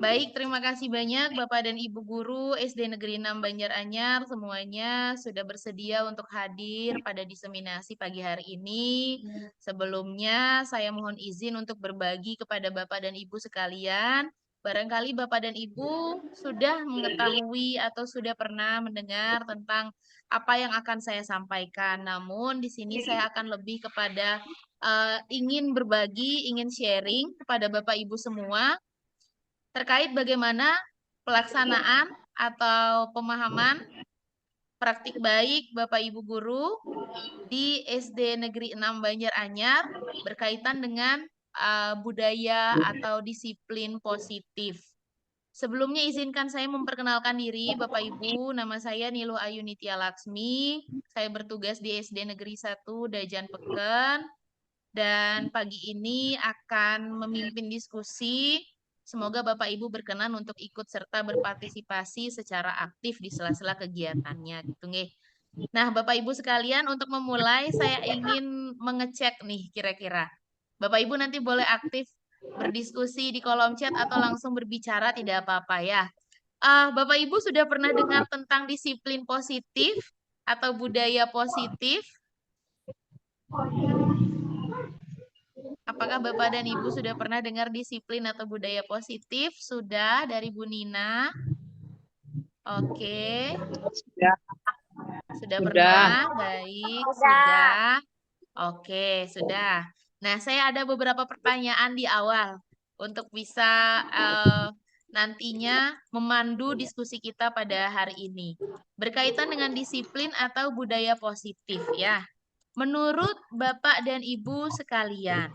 Baik, terima kasih banyak Bapak dan Ibu guru SD Negeri 6 Banjaranyar semuanya sudah bersedia untuk hadir pada diseminasi pagi hari ini. Sebelumnya saya mohon izin untuk berbagi kepada Bapak dan Ibu sekalian. Barangkali Bapak dan Ibu sudah mengetahui atau sudah pernah mendengar tentang apa yang akan saya sampaikan. Namun di sini saya akan lebih kepada ingin berbagi, ingin sharing kepada Bapak Ibu semua terkait bagaimana pelaksanaan atau pemahaman praktik baik Bapak Ibu guru di SD Negeri 6 Banjaranyar berkaitan dengan budaya atau disiplin positif. Sebelumnya izinkan saya memperkenalkan diri Bapak Ibu, nama saya Niluh Ayu Nitya Laksmi. Saya bertugas di SD Negeri 1 Dajan Peken dan pagi ini akan memimpin diskusi. Semoga Bapak Ibu berkenan untuk ikut serta berpartisipasi secara aktif di sela-sela kegiatannya gitu nggih. Nah, Bapak Ibu sekalian untuk memulai saya ingin mengecek nih kira-kira. Bapak Ibu nanti boleh aktif berdiskusi di kolom chat atau langsung berbicara tidak apa-apa ya. Bapak Ibu sudah pernah dengar tentang disiplin positif atau budaya positif? Apakah Bapak dan Ibu sudah pernah dengar disiplin atau budaya positif? Sudah dari Bu Nina? Oke, Ya, sudah sudah. pernah? Baik, sudah. Oke, sudah. Nah, saya ada beberapa pertanyaan di awal untuk bisa nantinya memandu diskusi kita pada hari ini. Berkaitan dengan disiplin atau budaya positif ya. Menurut Bapak dan Ibu sekalian,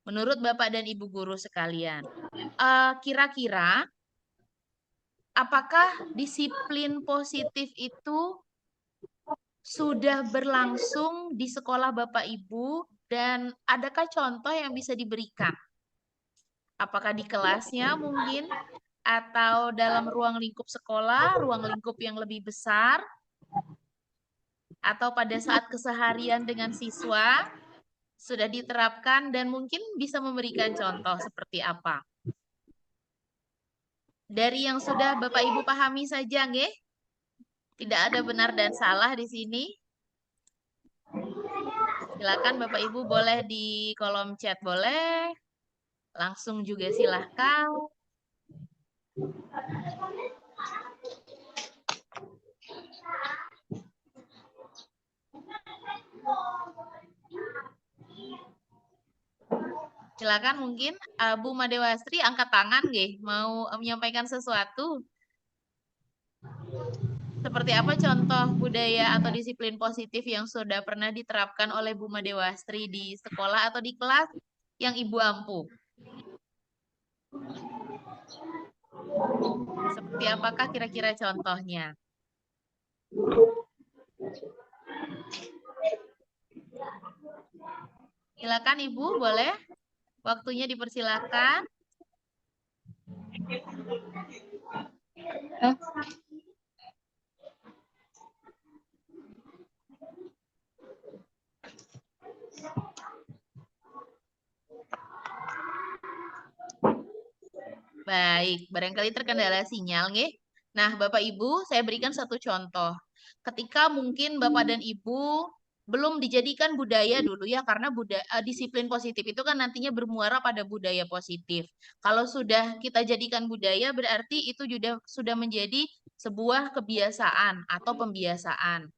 menurut Bapak dan Ibu guru sekalian, kira-kira apakah disiplin positif itu sudah berlangsung di sekolah Bapak Ibu dan adakah contoh yang bisa diberikan? Apakah di kelasnya mungkin atau dalam ruang lingkup sekolah, ruang lingkup yang lebih besar, atau pada saat keseharian dengan siswa sudah diterapkan dan mungkin bisa memberikan contoh seperti apa? Dari yang sudah Bapak Ibu pahami saja, nggih? Tidak ada benar dan salah di sini. Silakan Bapak Ibu boleh di kolom chat boleh. Langsung juga silahkan. Silakan mungkin Bu Madewastri angkat tangan nggih, mau menyampaikan sesuatu. Seperti apa contoh budaya atau disiplin positif yang sudah pernah diterapkan oleh Bu Madewastri di sekolah atau di kelas yang Ibu ampu? Seperti apakah kira-kira contohnya? Silakan Ibu, boleh? Waktunya dipersilakan. Baik, barangkali terkendala sinyal, nggih. Nah, Bapak Ibu, saya berikan satu contoh. Ketika mungkin Bapak dan Ibu belum dijadikan budaya dulu ya, karena disiplin positif itu kan nantinya bermuara pada budaya positif. Kalau sudah kita jadikan budaya, berarti itu sudah menjadi sebuah kebiasaan atau pembiasaan.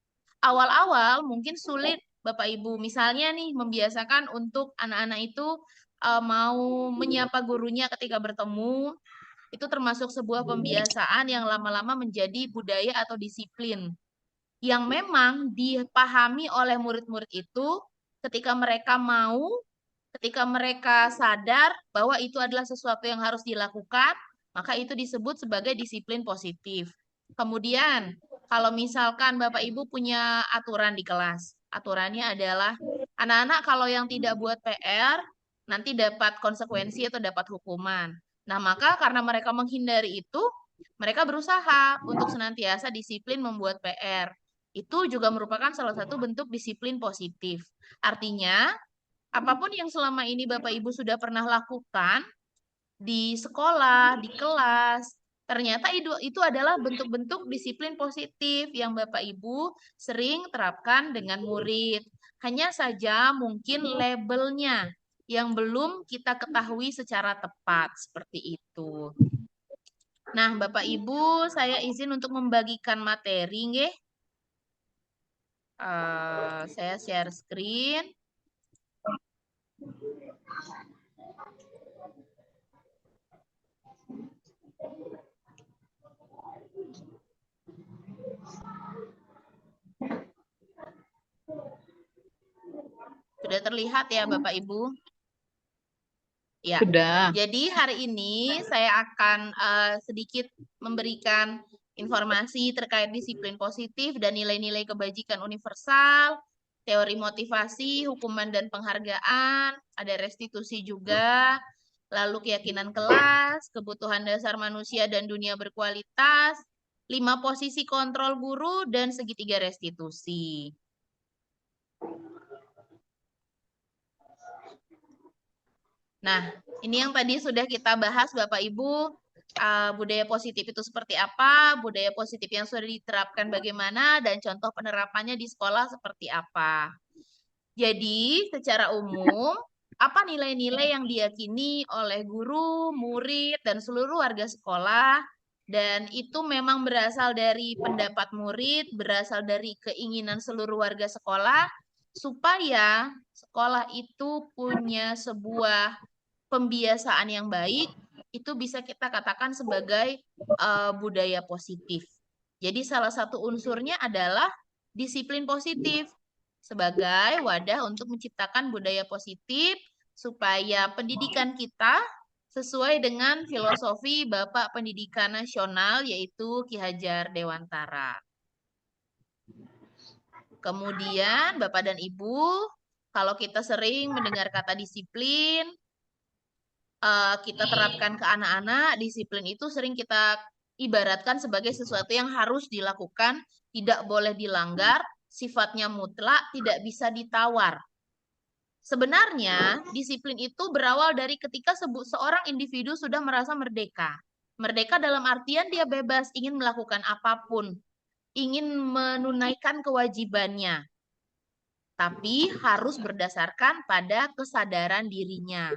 Awal-awal mungkin sulit Bapak Ibu, misalnya nih membiasakan untuk anak-anak itu mau menyapa gurunya ketika bertemu, itu termasuk sebuah pembiasaan yang lama-lama menjadi budaya atau disiplin yang memang dipahami oleh murid-murid itu ketika mereka ketika mereka sadar bahwa itu adalah sesuatu yang harus dilakukan, maka itu disebut sebagai disiplin positif. Kemudian, kalau misalkan Bapak Ibu punya aturan di kelas, aturannya adalah anak-anak kalau yang tidak buat PR nanti dapat konsekuensi atau dapat hukuman. Nah, maka karena mereka menghindari itu, mereka berusaha untuk senantiasa disiplin membuat PR. Itu juga merupakan salah satu bentuk disiplin positif. Artinya, apapun yang selama ini Bapak Ibu sudah pernah lakukan, di sekolah, di kelas. Ternyata itu adalah bentuk-bentuk disiplin positif yang Bapak Ibu sering terapkan dengan murid. Hanya saja mungkin labelnya yang belum kita ketahui secara tepat seperti itu. Nah, Bapak Ibu, saya izin untuk membagikan materi, nggih. Saya share screen. Sudah terlihat ya, Bapak Ibu? Ya. Sudah. Jadi hari ini saya akan sedikit memberikan informasi terkait disiplin positif dan nilai-nilai kebajikan universal, teori motivasi, hukuman dan penghargaan, ada restitusi juga, lalu keyakinan kelas, kebutuhan dasar manusia dan dunia berkualitas, 5 posisi kontrol guru, dan segitiga restitusi. Nah, ini yang tadi sudah kita bahas Bapak Ibu, budaya positif itu seperti apa, budaya positif yang sudah diterapkan bagaimana, dan contoh penerapannya di sekolah seperti apa. Jadi, secara umum, apa nilai-nilai yang diyakini oleh guru, murid, dan seluruh warga sekolah, dan itu memang berasal dari pendapat murid, berasal dari keinginan seluruh warga sekolah, supaya sekolah itu punya sebuah pembiasaan yang baik, itu bisa kita katakan sebagai budaya positif. Jadi salah satu unsurnya adalah disiplin positif sebagai wadah untuk menciptakan budaya positif supaya pendidikan kita sesuai dengan filosofi Bapak Pendidikan Nasional yaitu Ki Hajar Dewantara. Kemudian Bapak dan Ibu, kalau kita sering mendengar kata disiplin, kita terapkan ke anak-anak, disiplin itu sering kita ibaratkan sebagai sesuatu yang harus dilakukan, tidak boleh dilanggar, sifatnya mutlak, tidak bisa ditawar. Sebenarnya, disiplin itu berawal dari ketika seorang individu sudah merasa merdeka. Merdeka dalam artian dia bebas, ingin melakukan apapun, ingin menunaikan kewajibannya, tapi harus berdasarkan pada kesadaran dirinya,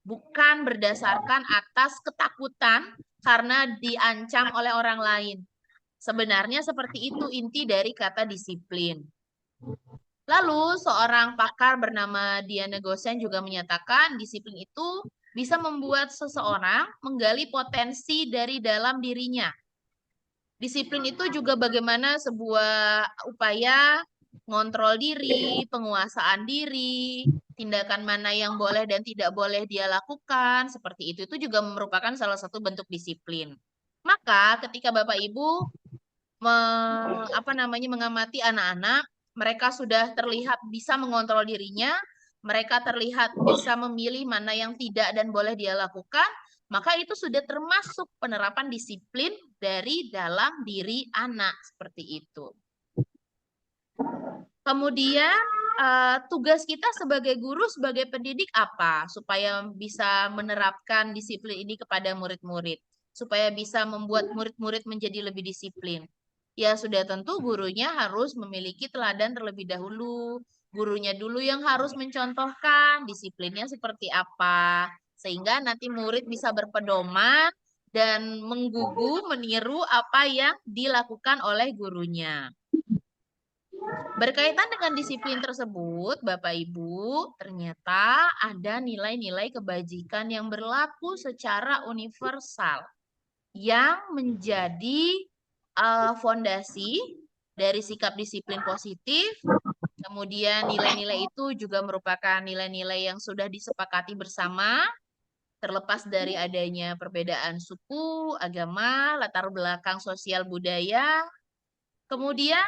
bukan berdasarkan atas ketakutan karena diancam oleh orang lain. Sebenarnya seperti itu inti dari kata disiplin. Lalu seorang pakar bernama Diana Gosen juga menyatakan disiplin itu bisa membuat seseorang menggali potensi dari dalam dirinya. Disiplin itu juga bagaimana sebuah upaya ngontrol diri, penguasaan diri, tindakan mana yang boleh dan tidak boleh dia lakukan, seperti itu. Itu juga merupakan salah satu bentuk disiplin. Maka ketika Bapak Ibu mengamati anak-anak, mereka sudah terlihat bisa mengontrol dirinya, mereka terlihat bisa memilih mana yang tidak dan boleh dia lakukan, maka itu sudah termasuk penerapan disiplin dari dalam diri anak seperti itu. Kemudian tugas kita sebagai guru, sebagai pendidik apa? Supaya bisa menerapkan disiplin ini kepada murid-murid. Supaya bisa membuat murid-murid menjadi lebih disiplin. Ya sudah tentu gurunya harus memiliki teladan terlebih dahulu. Gurunya dulu yang harus mencontohkan disiplinnya seperti apa. Sehingga nanti murid bisa berpedoman dan menggugu, meniru apa yang dilakukan oleh gurunya. Berkaitan dengan disiplin tersebut, Bapak Ibu, ternyata ada nilai-nilai kebajikan yang berlaku secara universal yang menjadi fondasi dari sikap disiplin positif. Kemudian nilai-nilai itu juga merupakan nilai-nilai yang sudah disepakati bersama, terlepas dari adanya perbedaan suku, agama, latar belakang sosial budaya. Kemudian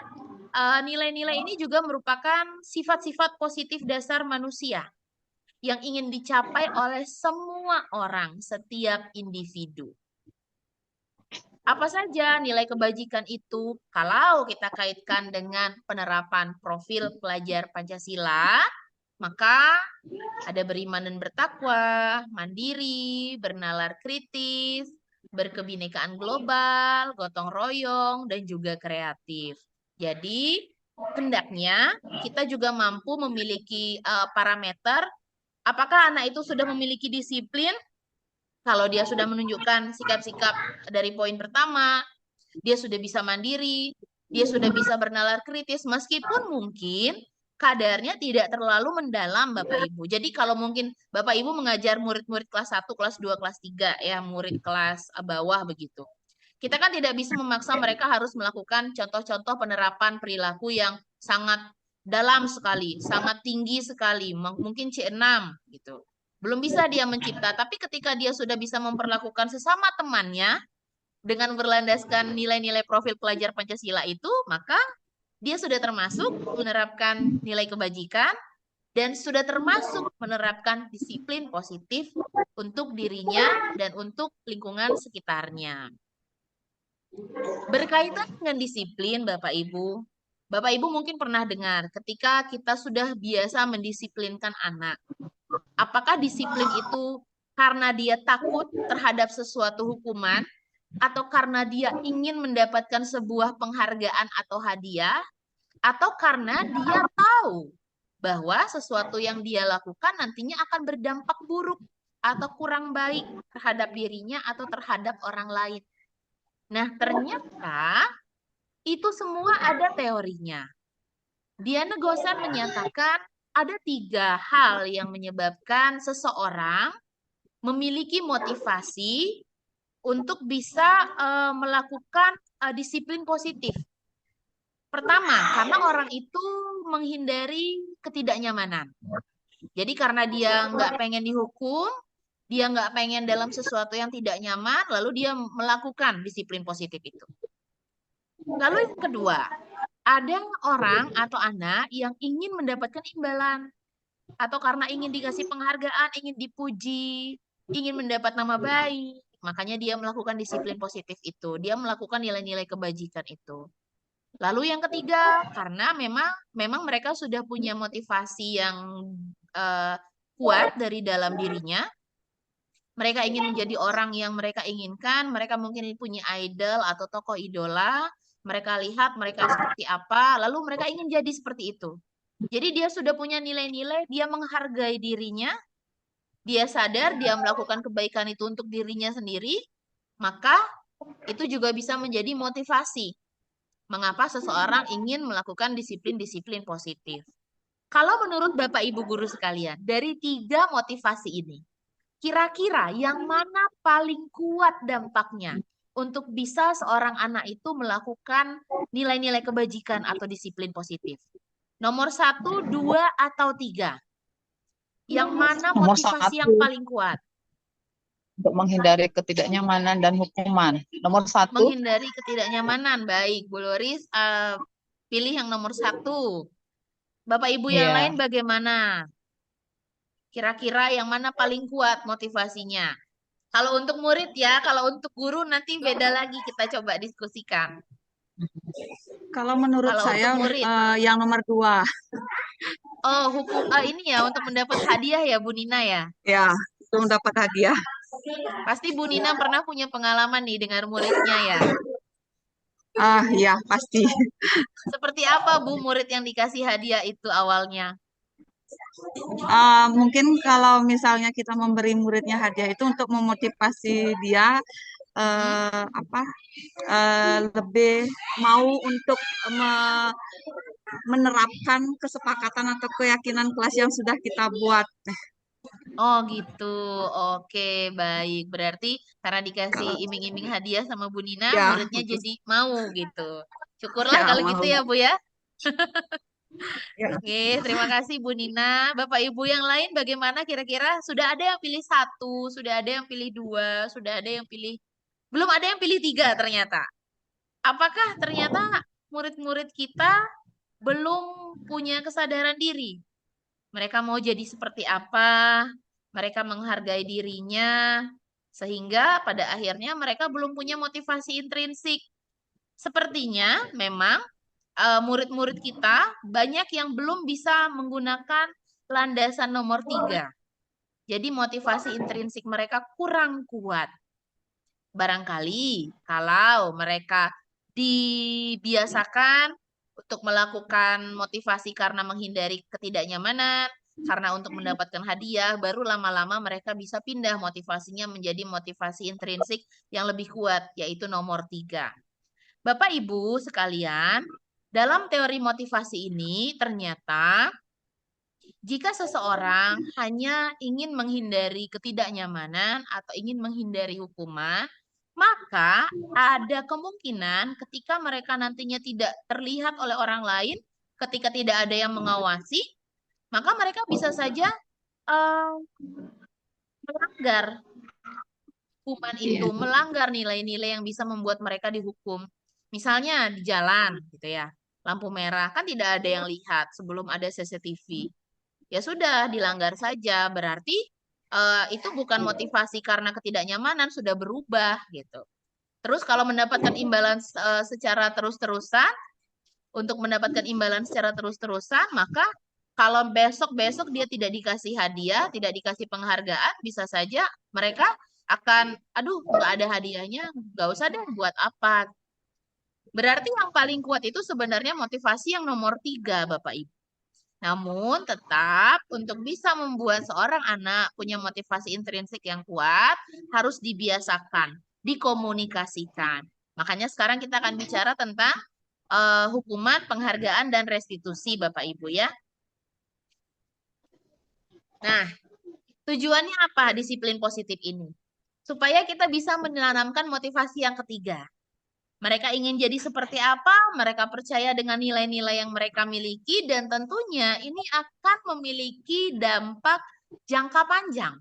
nilai-nilai ini juga merupakan sifat-sifat positif dasar manusia yang ingin dicapai oleh semua orang, setiap individu. Apa saja nilai kebajikan itu? Kalau kita kaitkan dengan penerapan profil pelajar Pancasila, Maka ada beriman dan bertakwa, mandiri, bernalar kritis, berkebinekaan global, gotong royong, dan juga kreatif. Jadi, hendaknya kita juga mampu memiliki parameter apakah anak itu sudah memiliki disiplin. Kalau dia sudah menunjukkan sikap-sikap dari poin pertama, dia sudah bisa mandiri, dia sudah bisa bernalar kritis, meskipun mungkin kadarnya tidak terlalu mendalam Bapak Ibu. Jadi kalau mungkin Bapak Ibu mengajar murid-murid kelas 1, kelas 2, kelas 3, ya, murid kelas bawah begitu. Kita kan tidak bisa memaksa mereka harus melakukan contoh-contoh penerapan perilaku yang sangat dalam sekali, sangat tinggi sekali, mungkin C6 gitu. Belum bisa dia mencipta, tapi ketika dia sudah bisa memperlakukan sesama temannya dengan berlandaskan nilai-nilai profil pelajar Pancasila itu, maka dia sudah termasuk menerapkan nilai kebajikan dan sudah termasuk menerapkan disiplin positif untuk dirinya dan untuk lingkungan sekitarnya. Berkaitan dengan disiplin, Bapak Ibu. Bapak Ibu mungkin pernah dengar ketika kita sudah biasa mendisiplinkan anak. Apakah disiplin itu karena dia takut terhadap sesuatu hukuman atau karena dia ingin mendapatkan sebuah penghargaan atau hadiah atau karena dia tahu bahwa sesuatu yang dia lakukan nantinya akan berdampak buruk atau kurang baik terhadap dirinya atau terhadap orang lain. Nah, ternyata itu semua ada teorinya. Diana Gosan menyatakan ada 3 hal yang menyebabkan seseorang memiliki motivasi untuk bisa melakukan disiplin positif. Pertama, karena orang itu menghindari ketidaknyamanan. Jadi karena dia nggak pengen dihukum, dia nggak pengen dalam sesuatu yang tidak nyaman, lalu dia melakukan disiplin positif itu. Lalu yang kedua, ada orang atau anak yang ingin mendapatkan imbalan. Atau karena ingin dikasih penghargaan, ingin dipuji, ingin mendapat nama baik. Makanya dia melakukan disiplin positif itu. Dia melakukan nilai-nilai kebajikan itu. Lalu yang ketiga, karena memang mereka sudah punya motivasi yang kuat dari dalam dirinya. Mereka ingin menjadi orang yang mereka inginkan, mereka mungkin punya idol atau tokoh idola, mereka lihat mereka seperti apa, lalu mereka ingin jadi seperti itu. Jadi dia sudah punya nilai-nilai, dia menghargai dirinya, dia sadar dia melakukan kebaikan itu untuk dirinya sendiri, maka itu juga bisa menjadi motivasi. Mengapa seseorang ingin melakukan disiplin-disiplin positif. Kalau menurut Bapak Ibu guru sekalian, dari 3 motivasi ini, kira-kira yang mana paling kuat dampaknya untuk bisa seorang anak itu melakukan nilai-nilai kebajikan atau disiplin positif? Nomor 1, 2, atau 3? Yang mana Nomor motivasi yang 1, paling kuat? untuk menghindari ketidaknyamanan dan hukuman. Nomor 1. Menghindari ketidaknyamanan. Baik, Bu Loris pilih yang nomor 1. Bapak Ibu yang lain Iya. bagaimana? Kira-kira yang mana paling kuat motivasinya? Kalau untuk murid ya, kalau untuk guru nanti beda lagi, kita coba diskusikan. Kalau menurut Kalau untuk saya murid, yang nomor 2. oh ini ya untuk mendapat hadiah ya Bu Nina ya. Ya, itu mendapat hadiah. Pasti Bu Nina pernah punya pengalaman nih dengan muridnya ya. Ya pasti. Seperti apa Bu murid yang dikasih hadiah itu awalnya? Mungkin kalau misalnya kita memberi muridnya hadiah itu untuk memotivasi dia lebih mau untuk menerapkan kesepakatan atau keyakinan kelas yang sudah kita buat. Oh gitu, oke baik. Berarti karena dikasih iming-iming hadiah sama Bu Nina, Ya, muridnya jadi mau gitu. Syukurlah ya kalau gitu mau. ya Bu ya. Ya. Oke, terima kasih Bu Nina. Bapak Ibu yang lain bagaimana kira-kira? Sudah ada yang pilih 1, sudah ada yang pilih 2, sudah ada yang pilih... Belum ada yang pilih 3 ternyata. Apakah ternyata murid-murid kita belum punya kesadaran diri? Mereka mau jadi seperti apa? Mereka menghargai dirinya, sehingga pada akhirnya mereka belum punya motivasi intrinsik. Sepertinya memang murid-murid kita banyak yang belum bisa menggunakan landasan nomor 3. Jadi motivasi intrinsik mereka kurang kuat. Barangkali kalau mereka dibiasakan untuk melakukan motivasi karena menghindari ketidaknyamanan, karena untuk mendapatkan hadiah, baru lama-lama mereka bisa pindah motivasinya menjadi motivasi intrinsik yang lebih kuat, yaitu nomor 3. Bapak Ibu sekalian, dalam teori motivasi ini ternyata jika seseorang hanya ingin menghindari ketidaknyamanan atau ingin menghindari hukuman, maka ada kemungkinan ketika mereka nantinya tidak terlihat oleh orang lain, ketika tidak ada yang mengawasi, maka mereka bisa saja eh, melanggar hukuman itu, Iya. melanggar nilai-nilai yang bisa membuat mereka dihukum. Misalnya di jalan, gitu ya, lampu merah kan tidak ada yang lihat sebelum ada CCTV. Ya sudah, dilanggar saja. Berarti itu bukan motivasi karena ketidaknyamanan, sudah berubah gitu. Terus kalau mendapatkan imbalan secara terus-terusan, untuk mendapatkan imbalan secara terus-terusan, maka kalau besok-besok dia tidak dikasih hadiah, tidak dikasih penghargaan, bisa saja mereka akan, aduh, nggak ada hadiahnya, nggak usah deh, buat apa. Berarti yang paling kuat itu sebenarnya motivasi yang nomor 3, Bapak Ibu. Namun tetap untuk bisa membuat seorang anak punya motivasi intrinsik yang kuat, harus dibiasakan, dikomunikasikan. Makanya sekarang kita akan bicara tentang hukuman, penghargaan, dan restitusi, Bapak Ibu ya. Nah, tujuannya apa disiplin positif ini? Supaya kita bisa menanamkan motivasi yang ketiga. Mereka ingin jadi seperti apa, mereka percaya dengan nilai-nilai yang mereka miliki, dan tentunya ini akan memiliki dampak jangka panjang.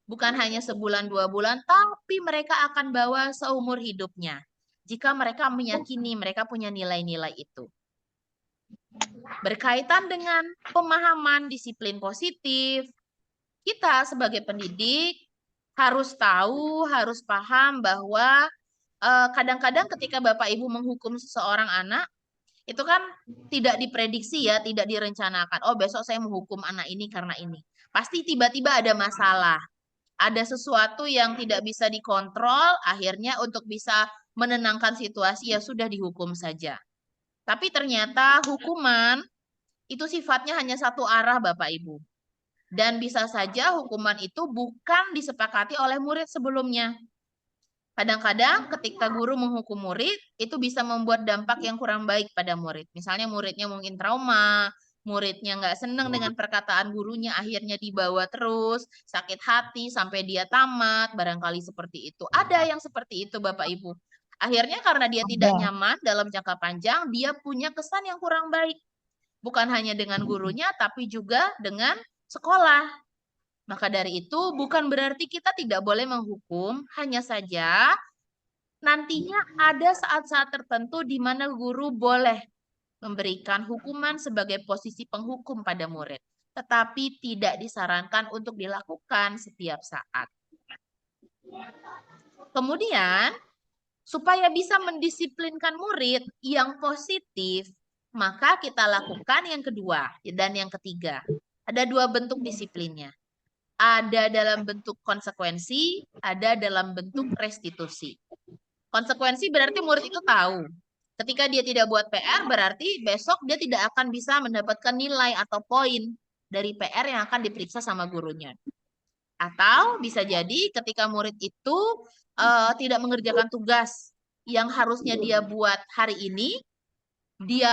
Bukan hanya sebulan, 2 bulan, tapi mereka akan bawa seumur hidupnya. Jika mereka meyakini mereka punya nilai-nilai itu. Berkaitan dengan pemahaman disiplin positif, kita sebagai pendidik harus tahu, harus paham bahwa kadang-kadang ketika Bapak Ibu menghukum seseorang anak, itu kan tidak diprediksi ya, tidak direncanakan. Oh, besok saya menghukum anak ini karena ini. Pasti tiba-tiba ada masalah. Ada sesuatu yang tidak bisa dikontrol, akhirnya untuk bisa menenangkan situasi ya sudah dihukum saja. Tapi ternyata hukuman itu sifatnya hanya satu arah, Bapak Ibu. Dan bisa saja hukuman itu bukan disepakati oleh murid sebelumnya. Kadang-kadang ketika guru menghukum murid, itu bisa membuat dampak yang kurang baik pada murid. Misalnya muridnya mungkin trauma, muridnya nggak senang dengan perkataan gurunya, akhirnya dibawa terus, sakit hati sampai dia tamat, barangkali seperti itu. Ada yang seperti itu Bapak Ibu. Akhirnya karena dia tidak Ada. nyaman dalam jangka panjang, dia punya kesan yang kurang baik. Bukan hanya dengan gurunya, tapi juga dengan sekolah. Maka dari itu, bukan berarti kita tidak boleh menghukum, hanya saja nantinya ada saat-saat tertentu di mana guru boleh memberikan hukuman sebagai posisi penghukum pada murid, tetapi tidak disarankan untuk dilakukan setiap saat. Kemudian, supaya bisa mendisiplinkan murid yang positif, maka kita lakukan yang kedua dan yang ketiga. Ada 2 bentuk disiplinnya. Ada dalam bentuk konsekuensi, ada dalam bentuk restitusi. Konsekuensi berarti murid itu tahu. Ketika dia tidak buat PR, berarti besok dia tidak akan bisa mendapatkan nilai atau poin dari PR yang akan diperiksa sama gurunya. Atau bisa jadi ketika murid itu tidak mengerjakan tugas yang harusnya dia buat hari ini, dia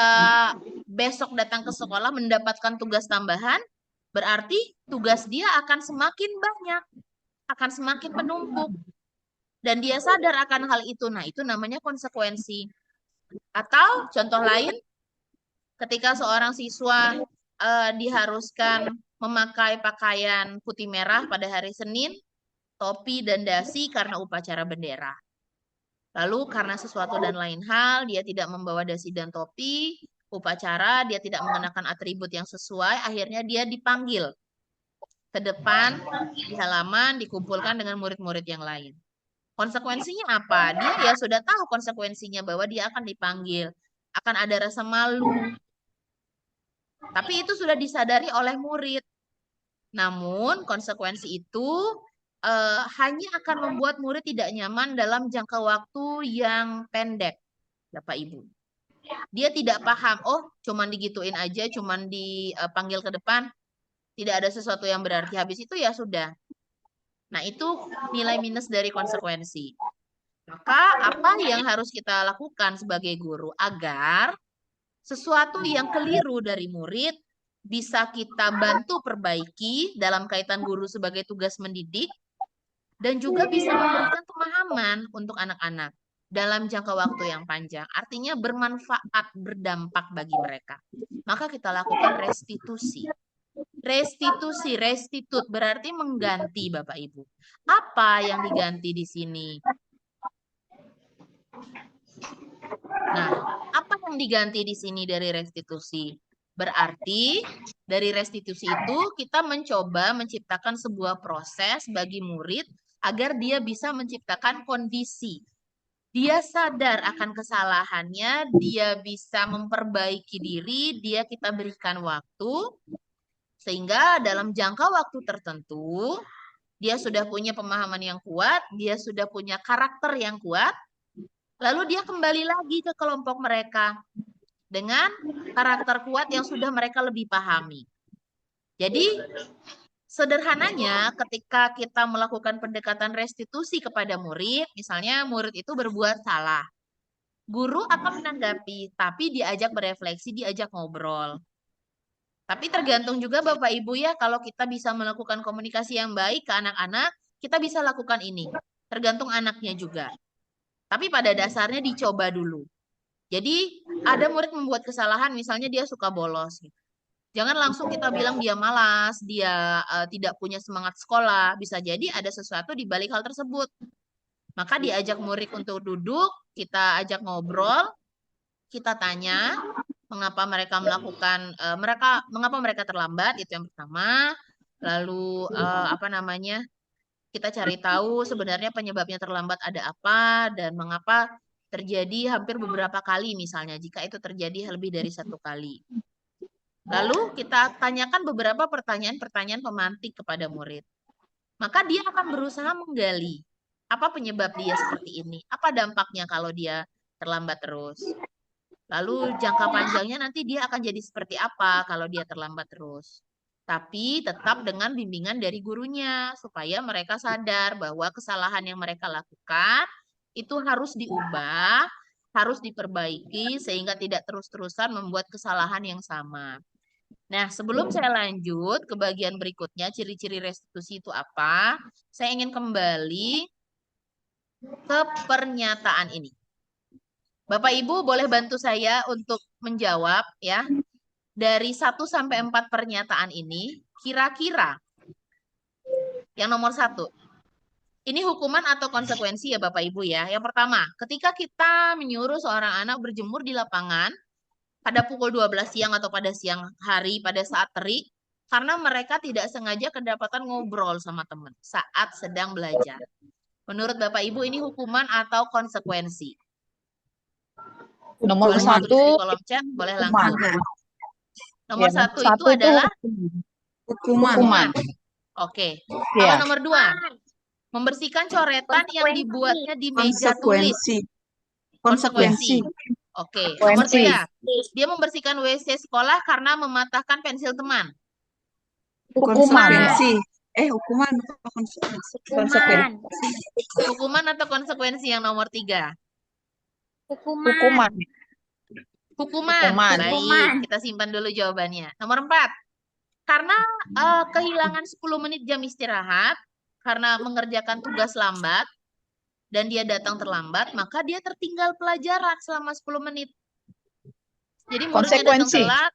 besok datang ke sekolah mendapatkan tugas tambahan, berarti tugas dia akan semakin banyak, akan semakin menumpuk. Dan dia sadar akan hal itu. Nah, itu namanya konsekuensi. Atau contoh lain, ketika seorang siswa diharuskan memakai pakaian putih merah pada hari Senin, topi dan dasi karena upacara bendera. Lalu karena sesuatu dan lain hal, dia tidak membawa dasi dan topi, upacara, dia tidak mengenakan atribut yang sesuai, akhirnya dia dipanggil ke depan, di halaman, dikumpulkan dengan murid-murid yang lain. Konsekuensinya apa? Dia ya sudah tahu konsekuensinya bahwa dia akan dipanggil, akan ada rasa malu. Tapi itu sudah disadari oleh murid. Namun konsekuensi itu hanya akan membuat murid tidak nyaman dalam jangka waktu yang pendek, Bapak Ibu. Dia tidak paham, oh cuman digituin aja, cuman dipanggil ke depan, tidak ada sesuatu yang berarti. Habis itu ya sudah. Nah itu nilai minus dari konsekuensi. Maka apa yang harus kita lakukan sebagai guru agar sesuatu yang keliru dari murid bisa kita bantu perbaiki dalam kaitan guru sebagai tugas mendidik dan juga bisa memberikan pemahaman untuk anak-anak dalam jangka waktu yang panjang. Artinya bermanfaat, berdampak bagi mereka. Maka kita lakukan restitusi. Restitut berarti mengganti Bapak Ibu. Apa yang diganti di sini? Nah, apa yang diganti di sini dari restitusi? Berarti dari restitusi itu kita mencoba menciptakan sebuah proses bagi murid agar dia bisa menciptakan kondisi. Dia sadar akan kesalahannya, dia bisa memperbaiki diri, kita berikan waktu, sehingga dalam jangka waktu tertentu, dia sudah punya pemahaman yang kuat, dia sudah punya karakter yang kuat, lalu dia kembali lagi ke kelompok mereka dengan karakter kuat yang sudah mereka lebih pahami. Jadi, sederhananya ketika kita melakukan pendekatan restitusi kepada murid, misalnya murid itu berbuat salah. Guru akan menanggapi, tapi diajak berefleksi, diajak ngobrol. Tapi tergantung juga Bapak Ibu ya, kalau kita bisa melakukan komunikasi yang baik ke anak-anak, kita bisa lakukan ini. Tergantung anaknya juga. Tapi pada dasarnya dicoba dulu. Jadi ada murid membuat kesalahan, misalnya dia suka bolos. Jangan langsung kita bilang dia malas, dia tidak punya semangat sekolah. Bisa jadi ada sesuatu di balik hal tersebut. Maka diajak murid untuk duduk, kita ajak ngobrol, kita tanya mengapa mereka mengapa mereka terlambat, itu yang pertama. Lalu kita cari tahu sebenarnya penyebabnya terlambat ada apa dan mengapa terjadi hampir beberapa kali misalnya jika itu terjadi lebih dari satu kali. Lalu kita tanyakan beberapa pertanyaan-pertanyaan pemantik kepada murid. Maka dia akan berusaha menggali apa penyebab dia seperti ini, apa dampaknya kalau dia terlambat terus. Lalu jangka panjangnya nanti dia akan jadi seperti apa kalau dia terlambat terus. Tapi tetap dengan bimbingan dari gurunya supaya mereka sadar bahwa kesalahan yang mereka lakukan itu harus diubah, harus diperbaiki sehingga tidak terus-terusan membuat kesalahan yang sama. Nah, sebelum saya lanjut ke bagian berikutnya, ciri-ciri restitusi itu apa? Saya ingin kembali ke pernyataan ini. Bapak Ibu boleh bantu saya untuk menjawab ya. Dari 1 sampai 4 pernyataan ini, kira-kira yang nomor 1, ini hukuman atau konsekuensi ya Bapak Ibu ya. Yang pertama, ketika kita menyuruh seorang anak berjemur di lapangan pada pukul 12 siang atau pada siang hari, pada saat terik, karena mereka tidak sengaja kedapatan ngobrol sama teman saat sedang belajar. Menurut Bapak Ibu ini hukuman atau konsekuensi? Nomor Boleh satu, ditulis di kolom chat, boleh langsung. Nomor ya, 1 itu adalah hukuman. Oke. Kalau nomor 2, membersihkan coretan yang dibuatnya di meja tulis. Konsekuensi. Oke. Nomor 3, dia membersihkan WC sekolah karena mematahkan pensil teman. Konsekuensi. Hukuman atau konsekuensi? Hukuman atau konsekuensi yang nomor 3? Hukuman. Baik, kita simpan dulu jawabannya. Nomor 4, karena kehilangan 10 menit jam istirahat, karena mengerjakan tugas lambat, dan dia datang terlambat, maka dia tertinggal pelajaran selama 10 menit. Jadi muridnya datang telat.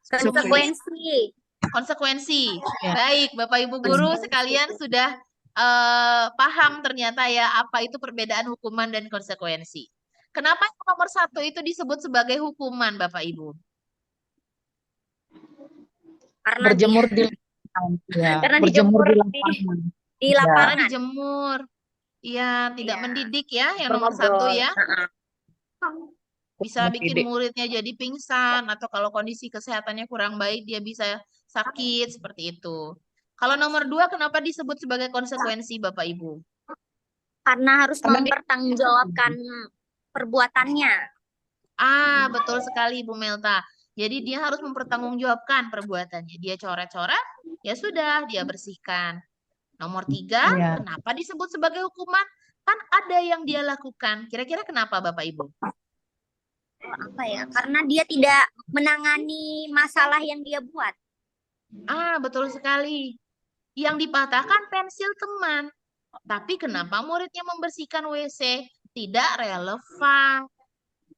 Konsekuensi. Ya. Baik, Bapak Ibu guru sekalian sudah paham ternyata ya apa itu perbedaan hukuman dan konsekuensi. Kenapa yang nomor 1 itu disebut sebagai hukuman, Bapak Ibu? Karena Berjemur di lapangan. Ya. Karena berjemur di dijemur lapangan. di lapangan. Karena dijemur. Iya, tidak mendidik ya yang nomor 1 ya. Bisa bikin Tidak. muridnya jadi pingsan, atau kalau kondisi kesehatannya kurang baik, dia bisa sakit, seperti itu. Kalau nomor 2, kenapa disebut sebagai konsekuensi, Bapak Ibu? Karena harus Karena dia mempertanggungjawabkan perbuatannya. Betul sekali, Bu Melta. Jadi dia harus mempertanggungjawabkan perbuatannya. Dia coret-coret, ya sudah, dia bersihkan. Nomor 3, Iya. kenapa disebut sebagai hukuman? Kan ada yang dia lakukan. Kira-kira kenapa, Bapak Ibu? Apa ya? Karena dia tidak menangani masalah yang dia buat. Betul sekali. Yang dipatahkan pensil teman. Tapi kenapa muridnya membersihkan WC? Tidak relevan.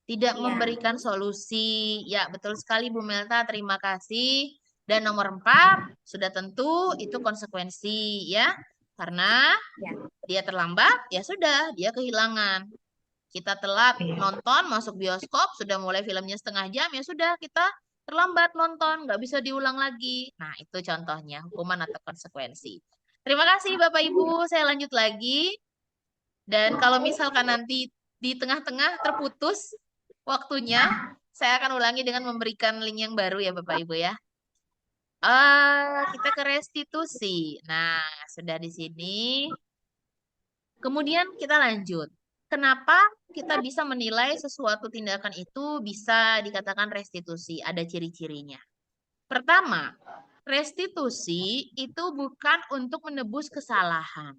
Tidak Iya. memberikan solusi. Ya, betul sekali Bu Melta. Terima kasih. Dan nomor 4, sudah tentu itu konsekuensi ya. Karena Ya. dia terlambat, ya sudah, dia kehilangan. Kita telat nonton, masuk bioskop, sudah mulai filmnya setengah jam, ya sudah, kita terlambat nonton, nggak bisa diulang lagi. Nah, itu contohnya, hukuman atau konsekuensi. Terima kasih Bapak Ibu, saya lanjut lagi. Dan kalau misalkan nanti di tengah-tengah terputus waktunya, saya akan ulangi dengan memberikan link yang baru ya Bapak Ibu ya. Kita ke restitusi. Nah, sudah di sini. Kemudian kita lanjut. Kenapa kita bisa menilai sesuatu tindakan itu bisa dikatakan restitusi? Ada ciri-cirinya. Pertama, restitusi itu bukan untuk menebus kesalahan.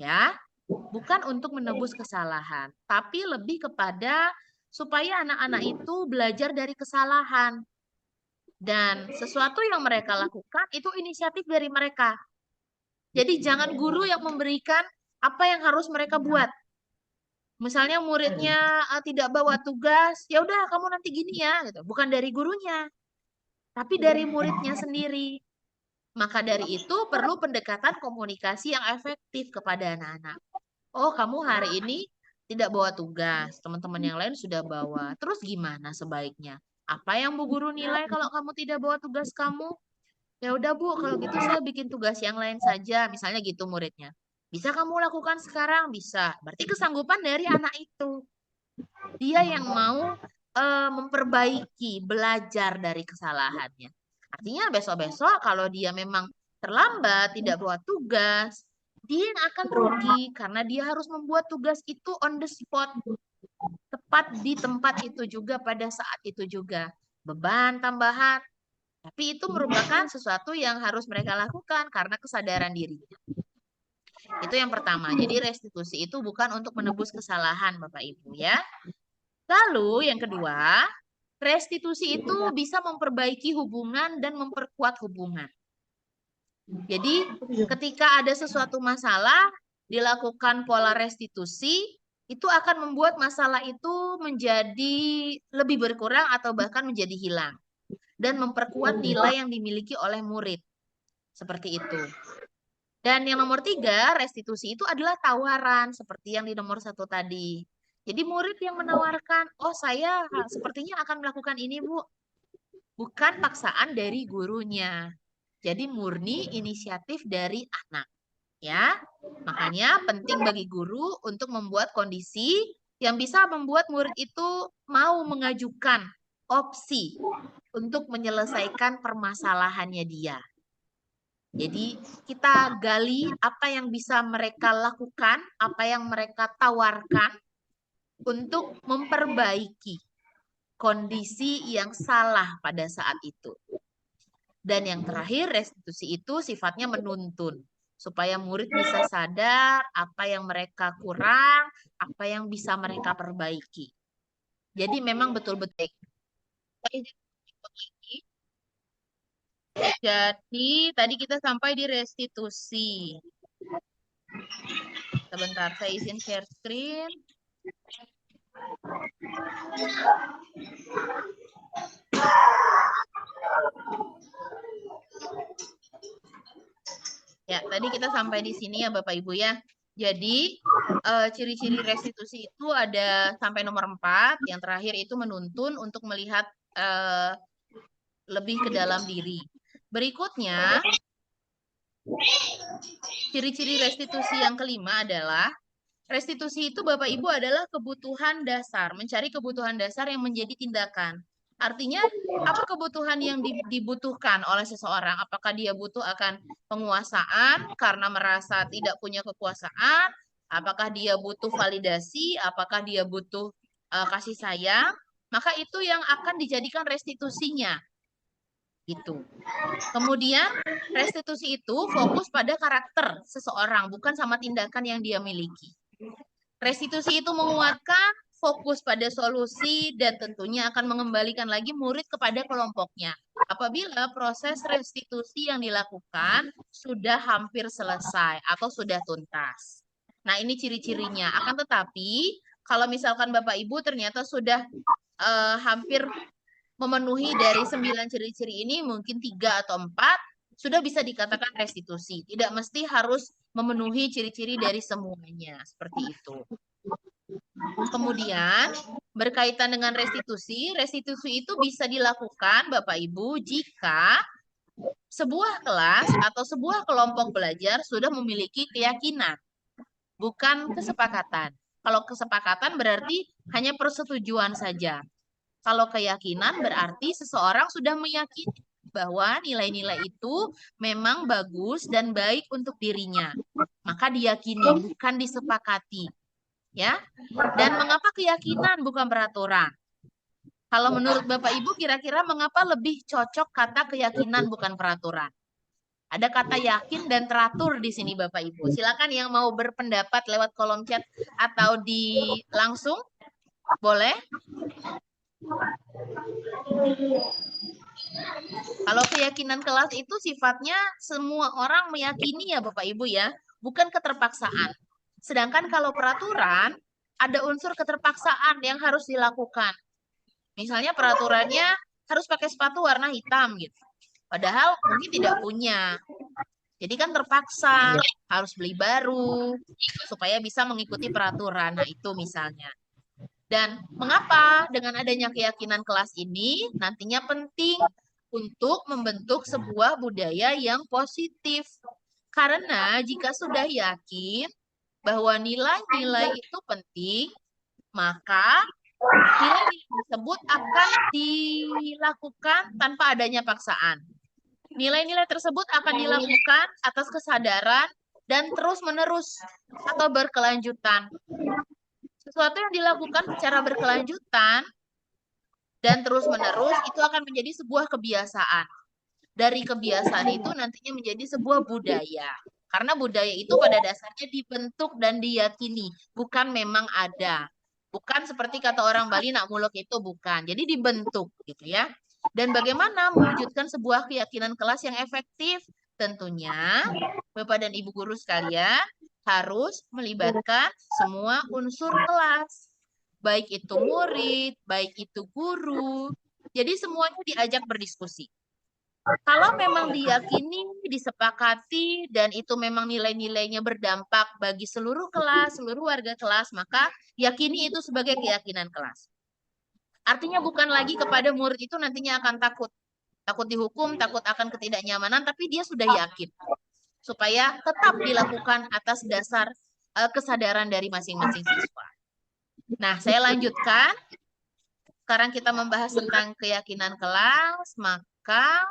Ya, bukan untuk menebus kesalahan, tapi lebih kepada supaya anak-anak itu belajar dari kesalahan. Dan sesuatu yang mereka lakukan itu inisiatif dari mereka. Jadi jangan guru yang memberikan apa yang harus mereka buat. Misalnya muridnya tidak bawa tugas, ya udah kamu nanti gini ya, gitu. Bukan dari gurunya, tapi dari muridnya sendiri. Maka dari itu perlu pendekatan komunikasi yang efektif kepada anak-anak. Oh, kamu hari ini tidak bawa tugas, teman-teman yang lain sudah bawa. Terus gimana sebaiknya? Apa yang Bu Guru nilai kalau kamu tidak bawa tugas kamu? Ya udah Bu, kalau gitu saya bikin tugas yang lain saja, misalnya gitu muridnya. Bisa kamu lakukan sekarang? Bisa. Berarti kesanggupan dari anak itu. Dia yang mau memperbaiki, belajar dari kesalahannya. Artinya besok-besok kalau dia memang terlambat, tidak bawa tugas, dia yang akan rugi karena dia harus membuat tugas itu on the spot. Tepat di tempat itu juga, pada saat itu juga. Beban tambahan. Tapi itu merupakan sesuatu yang harus mereka lakukan karena kesadaran dirinya. Itu yang pertama. Jadi restitusi itu bukan untuk menebus kesalahan, Bapak Ibu ya. Lalu yang kedua, restitusi itu bisa memperbaiki hubungan dan memperkuat hubungan. Jadi ketika ada sesuatu masalah, dilakukan pola restitusi, itu akan membuat masalah itu menjadi lebih berkurang atau bahkan menjadi hilang. Dan memperkuat nilai yang dimiliki oleh murid. Seperti itu. Dan yang nomor 3, restitusi itu adalah tawaran, seperti yang di nomor 1 tadi. Jadi murid yang menawarkan, oh saya sepertinya akan melakukan ini Bu. Bukan paksaan dari gurunya. Jadi murni inisiatif dari anak. Ya, makanya penting bagi guru untuk membuat kondisi yang bisa membuat murid itu mau mengajukan opsi untuk menyelesaikan permasalahannya dia. Jadi kita gali apa yang bisa mereka lakukan, apa yang mereka tawarkan untuk memperbaiki kondisi yang salah pada saat itu. Dan yang terakhir, restitusi itu sifatnya menuntun, supaya murid bisa sadar apa yang mereka kurang, apa yang bisa mereka perbaiki. Jadi memang betul-betul. Jadi tadi kita sampai di restitusi. Sebentar, saya izin share screen. Ya, tadi kita sampai di sini ya Bapak Ibu ya. Jadi ciri-ciri restitusi itu ada sampai nomor 4. Yang terakhir itu menuntun untuk melihat lebih ke dalam diri. Berikutnya, ciri-ciri restitusi yang kelima adalah Restitusi itu Bapak Ibu adalah kebutuhan dasar, mencari kebutuhan dasar yang menjadi tindakan. Artinya, apa kebutuhan yang dibutuhkan oleh seseorang? Apakah dia butuh akan penguasaan karena merasa tidak punya kekuasaan? Apakah dia butuh validasi? Apakah dia butuh kasih sayang? Maka itu yang akan dijadikan restitusinya. Gitu. Kemudian, restitusi itu fokus pada karakter seseorang, bukan sama tindakan yang dia miliki. Restitusi itu menguatkan, fokus pada solusi, dan tentunya akan mengembalikan lagi murid kepada kelompoknya. Apabila proses restitusi yang dilakukan sudah hampir selesai atau sudah tuntas. Nah, ini ciri-cirinya. Akan tetapi, kalau misalkan Bapak Ibu ternyata sudah hampir memenuhi dari 9 ciri-ciri ini, mungkin 3 atau 4, sudah bisa dikatakan restitusi. Tidak mesti harus memenuhi ciri-ciri dari semuanya. Seperti itu. Kemudian, berkaitan dengan restitusi itu bisa dilakukan Bapak Ibu jika sebuah kelas atau sebuah kelompok belajar sudah memiliki keyakinan, bukan kesepakatan. Kalau kesepakatan berarti hanya persetujuan saja. Kalau keyakinan berarti seseorang sudah meyakini bahwa nilai-nilai itu memang bagus dan baik untuk dirinya. Maka diyakini, bukan disepakati. Ya. Dan mengapa keyakinan bukan peraturan? Kalau menurut Bapak Ibu kira-kira mengapa lebih cocok kata keyakinan bukan peraturan? Ada kata yakin dan teratur di sini Bapak Ibu. Silakan yang mau berpendapat lewat kolom chat atau di langsung. Boleh? Kalau keyakinan kelas itu sifatnya semua orang meyakini ya Bapak Ibu ya, bukan keterpaksaan. Sedangkan kalau peraturan, ada unsur keterpaksaan yang harus dilakukan. Misalnya peraturannya harus pakai sepatu warna hitam gitu. Padahal mungkin tidak punya. Jadi kan terpaksa harus beli baru supaya bisa mengikuti peraturan. Nah itu misalnya. Dan mengapa dengan adanya keyakinan kelas ini nantinya penting untuk membentuk sebuah budaya yang positif. Karena jika sudah yakin bahwa nilai-nilai itu penting, maka nilai-nilai tersebut akan dilakukan tanpa adanya paksaan. Nilai-nilai tersebut akan dilakukan atas kesadaran dan terus-menerus atau berkelanjutan. Sesuatu yang dilakukan secara berkelanjutan dan terus-menerus itu akan menjadi sebuah kebiasaan. Dari kebiasaan itu nantinya menjadi sebuah budaya. Karena budaya itu pada dasarnya dibentuk dan diyakini, bukan memang ada. Bukan seperti kata orang Bali, nak muluk itu bukan. Jadi dibentuk gitu ya. Dan bagaimana mewujudkan sebuah keyakinan kelas yang efektif? Tentunya Bapak dan Ibu guru sekalian harus melibatkan semua unsur kelas. Baik itu murid, baik itu guru. Jadi semuanya diajak berdiskusi. Kalau memang diyakini, disepakati, dan itu memang nilai-nilainya berdampak bagi seluruh kelas, seluruh warga kelas, maka yakini itu sebagai keyakinan kelas. Artinya bukan lagi kepada murid itu nantinya akan takut. Takut dihukum, takut akan ketidaknyamanan, tapi dia sudah yakin. Supaya tetap dilakukan atas dasar kesadaran dari masing-masing siswa. Nah, saya lanjutkan. Sekarang kita membahas tentang keyakinan kelas, maka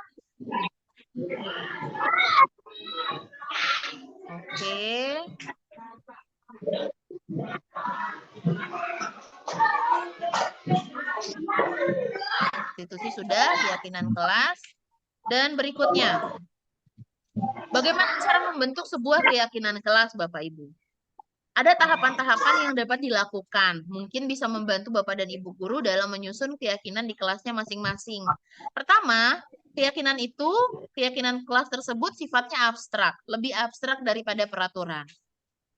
oke. Institusi sudah, keyakinan kelas. Dan berikutnya, bagaimana cara membentuk sebuah keyakinan kelas, Bapak Ibu? Ada tahapan-tahapan yang dapat dilakukan. Mungkin bisa membantu Bapak dan Ibu guru dalam menyusun keyakinan di kelasnya masing-masing. Pertama, keyakinan kelas tersebut sifatnya abstrak. Lebih abstrak daripada peraturan.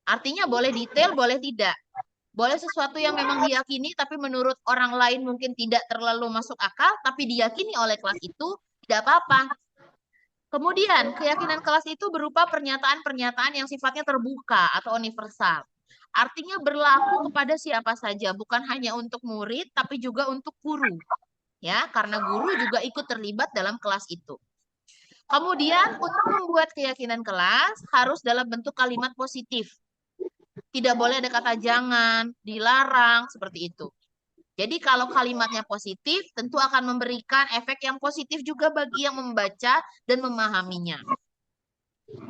Artinya boleh detail, boleh tidak. Boleh sesuatu yang memang diyakini, tapi menurut orang lain mungkin tidak terlalu masuk akal, tapi diyakini oleh kelas itu, tidak apa-apa. Kemudian, keyakinan kelas itu berupa pernyataan-pernyataan yang sifatnya terbuka atau universal. Artinya berlaku kepada siapa saja, bukan hanya untuk murid, tapi juga untuk guru. Ya, karena guru juga ikut terlibat dalam kelas itu. Kemudian, untuk membuat keyakinan kelas harus dalam bentuk kalimat positif. Tidak boleh ada kata jangan, dilarang, seperti itu. Jadi kalau kalimatnya positif, tentu akan memberikan efek yang positif juga bagi yang membaca dan memahaminya.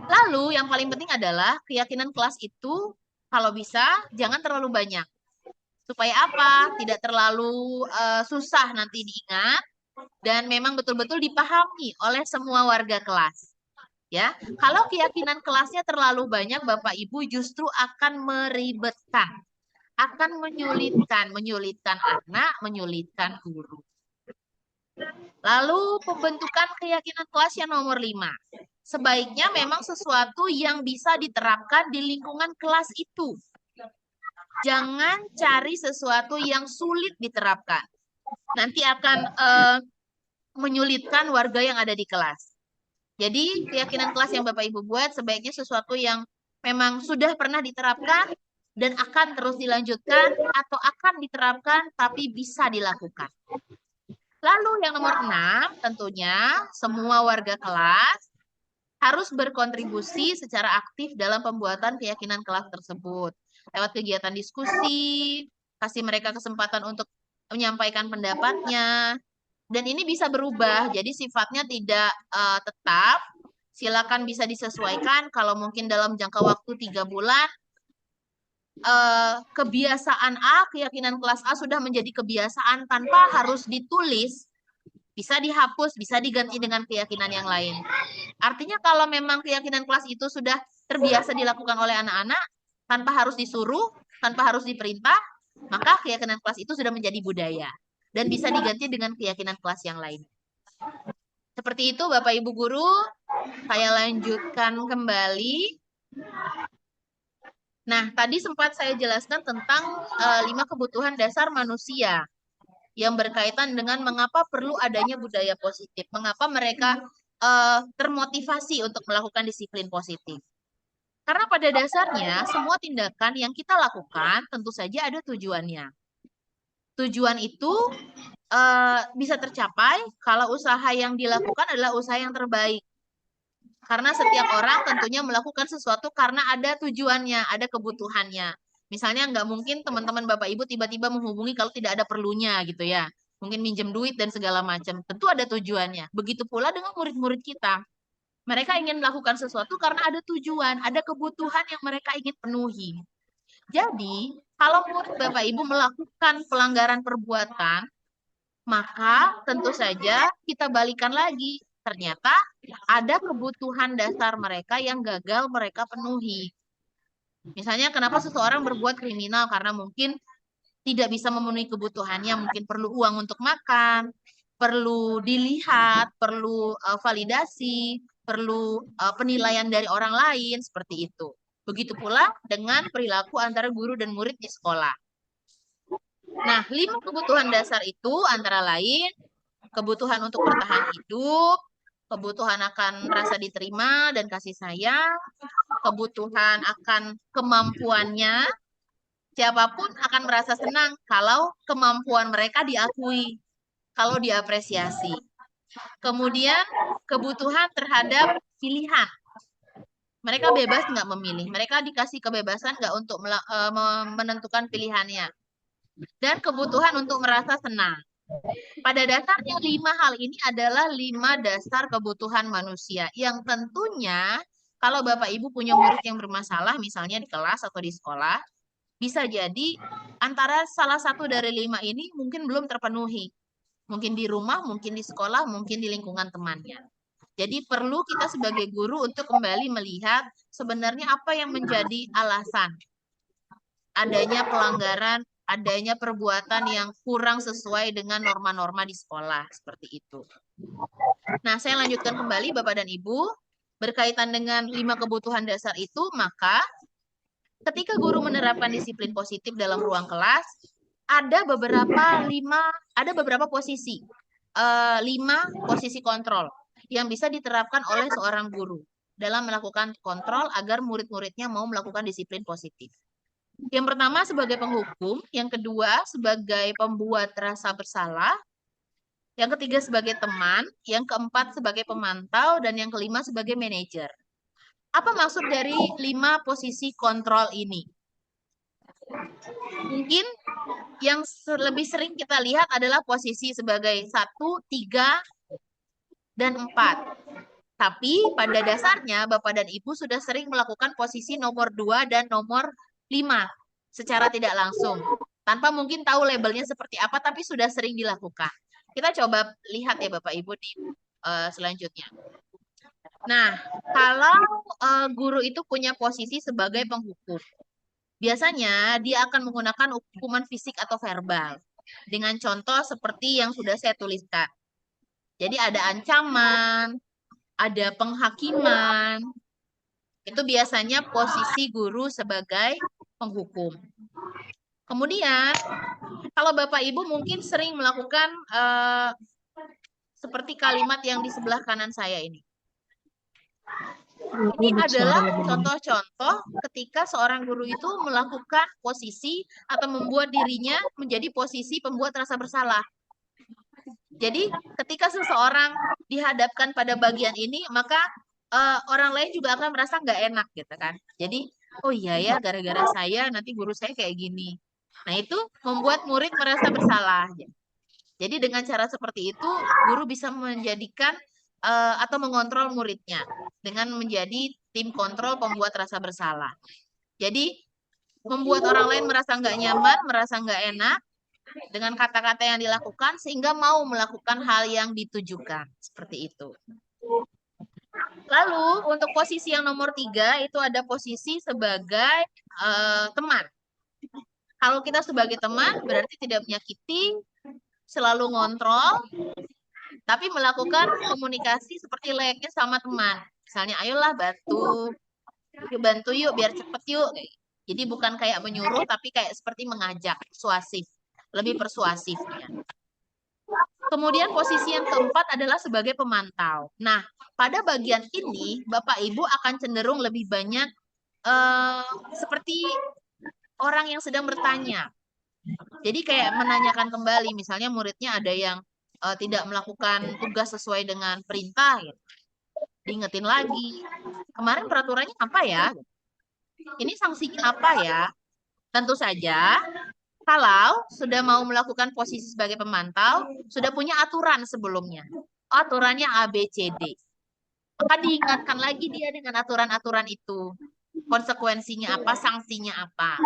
Lalu yang paling penting adalah keyakinan kelas itu kalau bisa jangan terlalu banyak. Supaya apa? Tidak terlalu susah nanti diingat dan memang betul-betul dipahami oleh semua warga kelas. Ya, kalau keyakinan kelasnya terlalu banyak, Bapak Ibu justru akan meribetkan, akan menyulitkan anak, menyulitkan guru. Lalu pembentukan keyakinan kelas yang nomor 5. Sebaiknya memang sesuatu yang bisa diterapkan di lingkungan kelas itu. Jangan cari sesuatu yang sulit diterapkan. Nanti akan menyulitkan warga yang ada di kelas. Jadi keyakinan kelas yang Bapak Ibu buat sebaiknya sesuatu yang memang sudah pernah diterapkan dan akan terus dilanjutkan atau akan diterapkan tapi bisa dilakukan. Lalu yang nomor 6, tentunya semua warga kelas harus berkontribusi secara aktif dalam pembuatan keyakinan kelas tersebut. Lewat kegiatan diskusi, kasih mereka kesempatan untuk menyampaikan pendapatnya. Dan ini bisa berubah, jadi sifatnya tidak tetap. Silakan bisa disesuaikan kalau mungkin dalam jangka waktu 3 bulan, kebiasaan A, keyakinan kelas A sudah menjadi kebiasaan tanpa harus ditulis, bisa dihapus, bisa diganti dengan keyakinan yang lain. Artinya kalau memang keyakinan kelas itu sudah terbiasa dilakukan oleh anak-anak, tanpa harus disuruh, tanpa harus diperintah, maka keyakinan kelas itu sudah menjadi budaya. Dan bisa diganti dengan keyakinan kelas yang lain. Seperti itu Bapak Ibu Guru, saya lanjutkan kembali. Nah, tadi sempat saya jelaskan tentang 5 kebutuhan dasar manusia yang berkaitan dengan mengapa perlu adanya budaya positif, mengapa mereka termotivasi untuk melakukan disiplin positif. Karena pada dasarnya semua tindakan yang kita lakukan tentu saja ada tujuannya. Tujuan itu bisa tercapai kalau usaha yang dilakukan adalah usaha yang terbaik. Karena setiap orang tentunya melakukan sesuatu karena ada tujuannya, ada kebutuhannya. Misalnya nggak mungkin teman-teman Bapak Ibu tiba-tiba menghubungi kalau tidak ada perlunya gitu ya. Mungkin minjem duit dan segala macam. Tentu ada tujuannya. Begitu pula dengan murid-murid kita. Mereka ingin melakukan sesuatu karena ada tujuan, ada kebutuhan yang mereka ingin penuhi. Jadi, kalau murid Bapak Ibu melakukan pelanggaran perbuatan, maka tentu saja kita balikan lagi. Ternyata ada kebutuhan dasar mereka yang gagal mereka penuhi. Misalnya kenapa seseorang berbuat kriminal karena mungkin tidak bisa memenuhi kebutuhannya, mungkin perlu uang untuk makan, perlu dilihat, perlu validasi, perlu penilaian dari orang lain, seperti itu. Begitu pula dengan perilaku antara guru dan murid di sekolah. Nah, 5 kebutuhan dasar itu antara lain kebutuhan untuk bertahan hidup, kebutuhan akan merasa diterima dan kasih sayang, kebutuhan akan kemampuannya, siapapun akan merasa senang kalau kemampuan mereka diakui, kalau diapresiasi. Kemudian kebutuhan terhadap pilihan. Mereka bebas nggak memilih. Mereka dikasih kebebasan nggak untuk menentukan pilihannya. Dan kebutuhan untuk merasa senang. Pada dasarnya 5 hal ini adalah 5 dasar kebutuhan manusia yang tentunya kalau Bapak Ibu punya murid yang bermasalah misalnya di kelas atau di sekolah, bisa jadi antara salah satu dari 5 ini mungkin belum terpenuhi. Mungkin di rumah, mungkin di sekolah, mungkin di lingkungan temannya. Jadi perlu kita sebagai guru untuk kembali melihat sebenarnya apa yang menjadi alasan adanya pelanggaran, adanya perbuatan yang kurang sesuai dengan norma-norma di sekolah, seperti itu. Nah, saya lanjutkan kembali Bapak dan Ibu, berkaitan dengan 5 kebutuhan dasar itu, maka ketika guru menerapkan disiplin positif dalam ruang kelas, ada beberapa posisi, 5 posisi kontrol yang bisa diterapkan oleh seorang guru dalam melakukan kontrol agar murid-muridnya mau melakukan disiplin positif. Yang pertama sebagai penghukum, yang kedua sebagai pembuat rasa bersalah, yang ketiga sebagai teman, yang keempat sebagai pemantau, dan yang kelima sebagai manajer. Apa maksud dari 5 posisi kontrol ini? Mungkin yang lebih sering kita lihat adalah posisi sebagai 1, 3, dan 4. Tapi pada dasarnya Bapak dan Ibu sudah sering melakukan posisi nomor 2 dan nomor 5 secara tidak langsung. Tanpa mungkin tahu labelnya seperti apa, tapi sudah sering dilakukan. Kita coba lihat ya Bapak Ibu di selanjutnya. Nah, kalau guru itu punya posisi sebagai penghukum, biasanya dia akan menggunakan hukuman fisik atau verbal. Dengan contoh seperti yang sudah saya tuliskan. Jadi ada ancaman, ada penghakiman. Itu biasanya posisi guru sebagai penghukum. Kemudian, kalau Bapak Ibu mungkin sering melakukan seperti kalimat yang di sebelah kanan saya ini. Ini adalah contoh-contoh ketika seorang guru itu melakukan posisi atau membuat dirinya menjadi posisi pembuat rasa bersalah. Jadi ketika seseorang dihadapkan pada bagian ini, maka orang lain juga akan merasa nggak enak gitu kan. Jadi, oh iya ya, gara-gara saya nanti guru saya kayak gini. Nah itu membuat murid merasa bersalah. Jadi dengan cara seperti itu, guru bisa menjadikan atau mengontrol muridnya dengan menjadi tim kontrol pembuat rasa bersalah. Jadi membuat orang lain merasa nggak nyaman, merasa nggak enak dengan kata-kata yang dilakukan sehingga mau melakukan hal yang ditujukan. Seperti itu. Lalu untuk posisi yang nomor 3 itu ada posisi sebagai teman. Kalau kita sebagai teman berarti tidak menyakiti, selalu ngontrol, tapi melakukan komunikasi seperti layaknya sama teman. Misalnya, ayolah bantu yuk biar cepet yuk. Jadi bukan kayak menyuruh, tapi kayak seperti mengajak, persuasif, lebih persuasif. Ya. Kemudian posisi yang keempat adalah sebagai pemantau. Nah, pada bagian ini Bapak Ibu akan cenderung lebih banyak seperti orang yang sedang bertanya. Jadi kayak menanyakan kembali, misalnya muridnya ada yang tidak melakukan tugas sesuai dengan perintah, gitu. Diingetin lagi. Kemarin peraturannya apa ya? Ini sanksinya apa ya? Tentu saja, kalau sudah mau melakukan posisi sebagai pemantau, sudah punya aturan sebelumnya. Aturannya A, B, C, D. Maka diingatkan lagi dia dengan aturan-aturan itu. Konsekuensinya apa, sanksinya apa.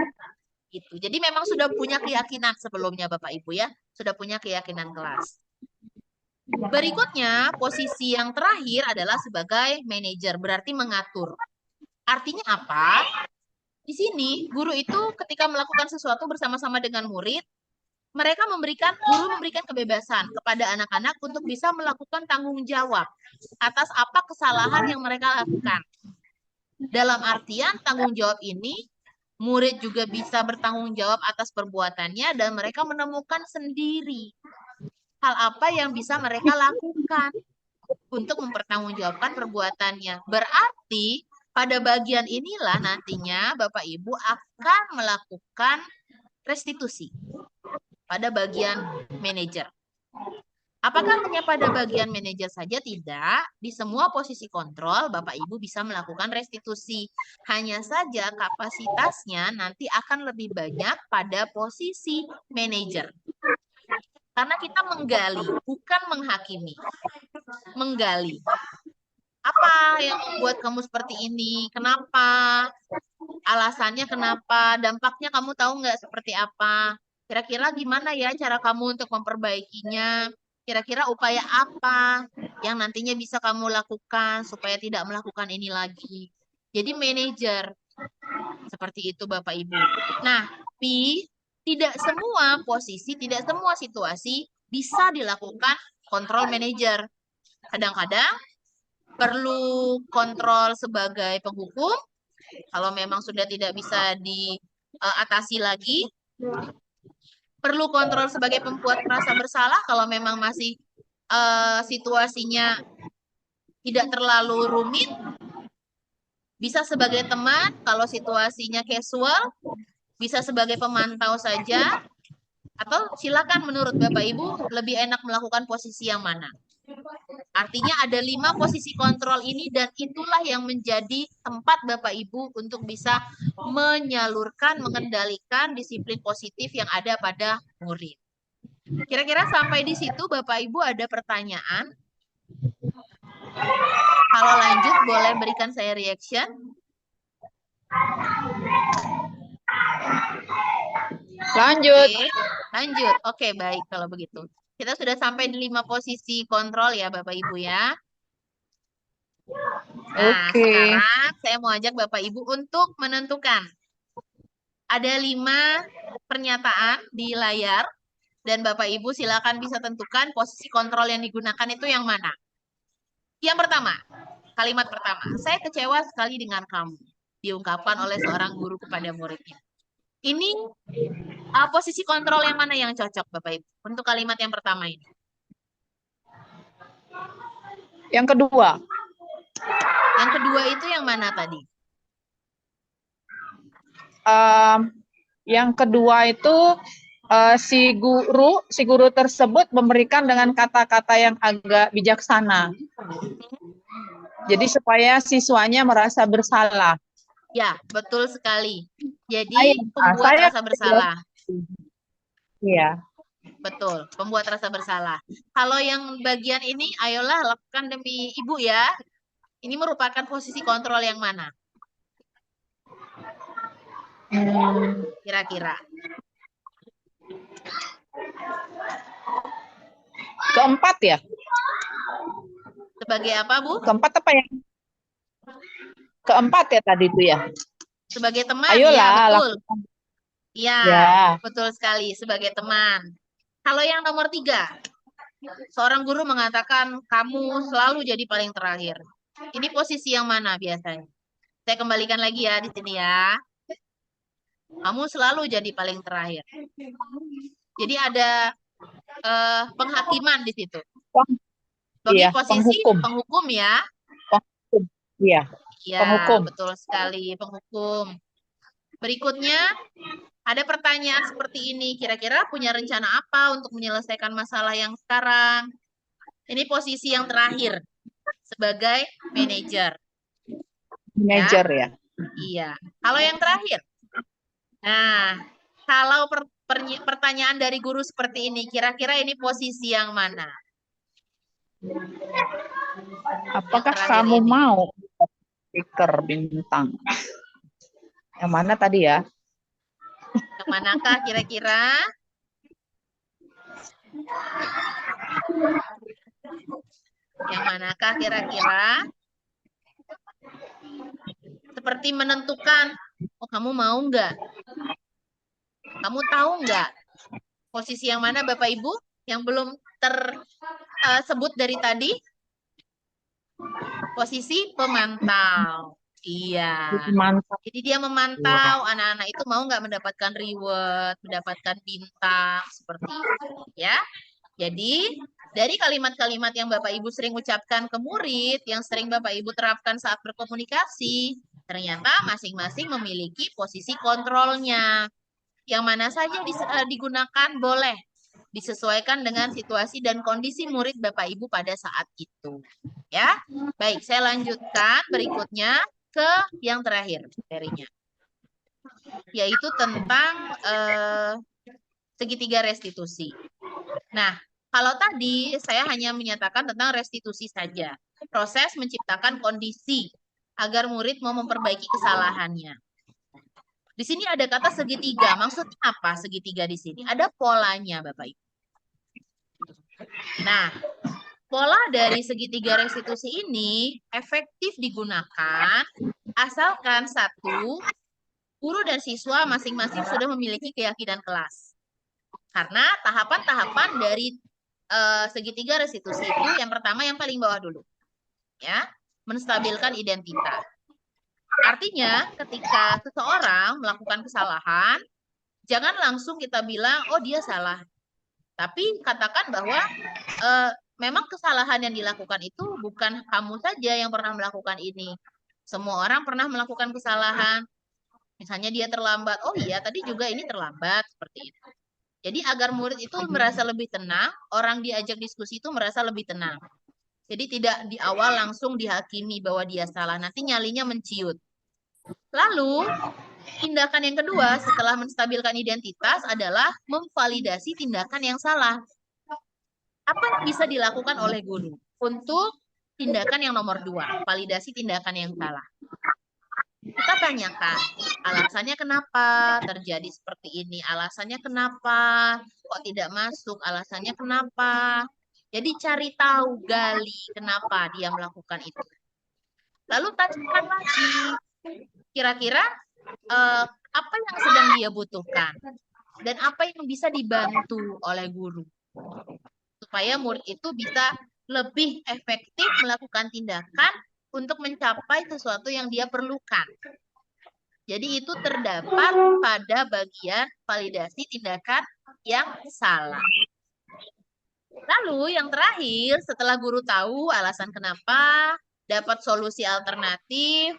Gitu. Jadi memang sudah punya keyakinan sebelumnya Bapak Ibu ya. Sudah punya keyakinan kelas. Berikutnya, posisi yang terakhir adalah sebagai manajer, berarti mengatur. Artinya apa? Di sini, guru itu ketika melakukan sesuatu bersama-sama dengan murid, guru memberikan kebebasan kepada anak-anak untuk bisa melakukan tanggung jawab atas apa kesalahan yang mereka lakukan. Dalam artian tanggung jawab ini, murid juga bisa bertanggung jawab atas perbuatannya dan mereka menemukan sendiri hal apa yang bisa mereka lakukan untuk mempertanggungjawabkan perbuatannya. Berarti pada bagian inilah nantinya Bapak Ibu akan melakukan restitusi pada bagian manajer. Apakah hanya pada bagian manajer saja? Tidak. Di semua posisi kontrol, Bapak Ibu bisa melakukan restitusi. Hanya saja kapasitasnya nanti akan lebih banyak pada posisi manajer. Karena kita menggali, bukan menghakimi. Menggali. Apa yang membuat kamu seperti ini? Kenapa? Alasannya kenapa? Dampaknya kamu tahu nggak seperti apa? Kira-kira gimana ya cara kamu untuk memperbaikinya? Kira-kira upaya apa yang nantinya bisa kamu lakukan supaya tidak melakukan ini lagi? Jadi manajer. Seperti itu Bapak Ibu. Nah, tapi tidak semua posisi, tidak semua situasi bisa dilakukan kontrol manajer. Kadang-kadang perlu kontrol sebagai penghukum. Kalau memang sudah tidak bisa diatasi lagi. Perlu kontrol sebagai pembuat merasa bersalah kalau memang masih situasinya tidak terlalu rumit. Bisa sebagai teman kalau situasinya casual. Bisa sebagai pemantau saja. Atau silakan menurut Bapak Ibu lebih enak melakukan posisi yang mana? Artinya ada 5 posisi kontrol ini dan itulah yang menjadi tempat Bapak Ibu untuk bisa menyalurkan, mengendalikan disiplin positif yang ada pada murid. Kira-kira sampai di situ Bapak Ibu ada pertanyaan? Kalau lanjut boleh berikan saya reaction. Lanjut. Oke, lanjut. Oke, baik kalau begitu. Kita sudah sampai di 5 posisi kontrol ya Bapak Ibu ya. Nah, Oke. sekarang saya mau ajak Bapak Ibu untuk menentukan. Ada 5 pernyataan di layar dan Bapak Ibu silakan bisa tentukan posisi kontrol yang digunakan itu yang mana. Yang pertama, kalimat pertama, saya kecewa sekali dengan kamu, diungkapkan oleh seorang guru kepada muridnya. Ini posisi kontrol yang mana yang cocok Bapak Ibu untuk kalimat yang pertama ini? Yang kedua. Yang kedua itu yang mana tadi? Yang kedua itu si guru tersebut memberikan dengan kata-kata yang agak bijaksana. Jadi supaya siswanya merasa bersalah. Ya, betul sekali. Jadi pembuat saya rasa bersalah. Iya. Betul, pembuat rasa bersalah. Kalau yang bagian ini, ayolah lakukan demi ibu ya. Ini merupakan posisi kontrol yang mana? Kira-kira. Keempat ya? Sebagai apa, Bu? Keempat apa ya? Keempat ya tadi itu ya? Sebagai teman, Ayolah, ya betul. lakukan. Ya, Ya. betul sekali, sebagai teman. Kalau yang nomor 3, seorang guru mengatakan, kamu selalu jadi paling terakhir. Ini posisi yang mana biasanya? Saya kembalikan lagi ya di sini ya. Kamu selalu jadi paling terakhir. Jadi ada penghakiman di situ. Bagi Iya, posisi penghukum. penghukum ya. Penghukum. Iya. Ya, Penghukum. betul sekali, penghukum. Berikutnya, ada pertanyaan seperti ini. Kira-kira punya rencana apa untuk menyelesaikan masalah yang sekarang? Ini posisi yang terakhir sebagai manajer. Manajer ya. Iya. Kalau yang terakhir. Nah, kalau pertanyaan dari guru seperti ini, kira-kira ini posisi yang mana? Apakah kamu ini mau stiker bintang? Yang mana tadi ya? Yang manakah kira-kira? Yang manakah kira-kira? Seperti menentukan, oh kamu mau nggak? Kamu tahu nggak posisi yang mana Bapak Ibu yang belum tersebut dari tadi? Posisi pemantau. Iya. Mantap. Jadi dia memantau anak-anak itu mau nggak mendapatkan reward, mendapatkan bintang seperti itu, ya. Jadi dari kalimat-kalimat yang Bapak Ibu sering ucapkan ke murid, yang sering Bapak Ibu terapkan saat berkomunikasi, ternyata masing-masing memiliki posisi kontrolnya. Yang mana saja digunakan boleh disesuaikan dengan situasi dan kondisi murid Bapak Ibu pada saat itu. Ya, baik, saya lanjutkan berikutnya ke yang terakhir materinya, yaitu tentang segitiga restitusi. Nah, kalau tadi saya hanya menyatakan tentang restitusi saja, proses menciptakan kondisi agar murid mau memperbaiki kesalahannya. Di sini ada kata segitiga. Maksudnya apa segitiga di sini? Ada polanya, Bapak Ibu. Nah, pola dari segitiga restitusi ini efektif digunakan asalkan satu, guru dan siswa masing-masing sudah memiliki keyakinan kelas. Karena tahapan-tahapan dari segitiga restitusi itu yang pertama yang paling bawah dulu. Ya, menstabilkan identitas. Artinya, ketika seseorang melakukan kesalahan, jangan langsung kita bilang, oh dia salah. Tapi katakan bahwa memang kesalahan yang dilakukan itu bukan kamu saja yang pernah melakukan ini. Semua orang pernah melakukan kesalahan. Misalnya dia terlambat, oh iya tadi juga ini terlambat, seperti itu. Jadi agar murid itu merasa lebih tenang, orang diajak diskusi itu merasa lebih tenang. Jadi tidak di awal langsung dihakimi bahwa dia salah, nanti nyalinya menciut. Lalu, tindakan yang kedua setelah menstabilkan identitas adalah memvalidasi tindakan yang salah. Apa yang bisa dilakukan oleh guru untuk tindakan yang nomor 2, validasi tindakan yang salah? Kita tanyakan, alasannya kenapa terjadi seperti ini, alasannya kenapa kok tidak masuk, alasannya kenapa. Jadi cari tahu, gali kenapa dia melakukan itu. Lalu tanyakan lagi, kira-kira apa yang sedang dia butuhkan dan apa yang bisa dibantu oleh guru supaya murid itu bisa lebih efektif melakukan tindakan untuk mencapai sesuatu yang dia perlukan. Jadi itu terdapat pada bagian validasi tindakan yang salah. Lalu yang terakhir, setelah guru tahu alasan kenapa, dapat solusi alternatif,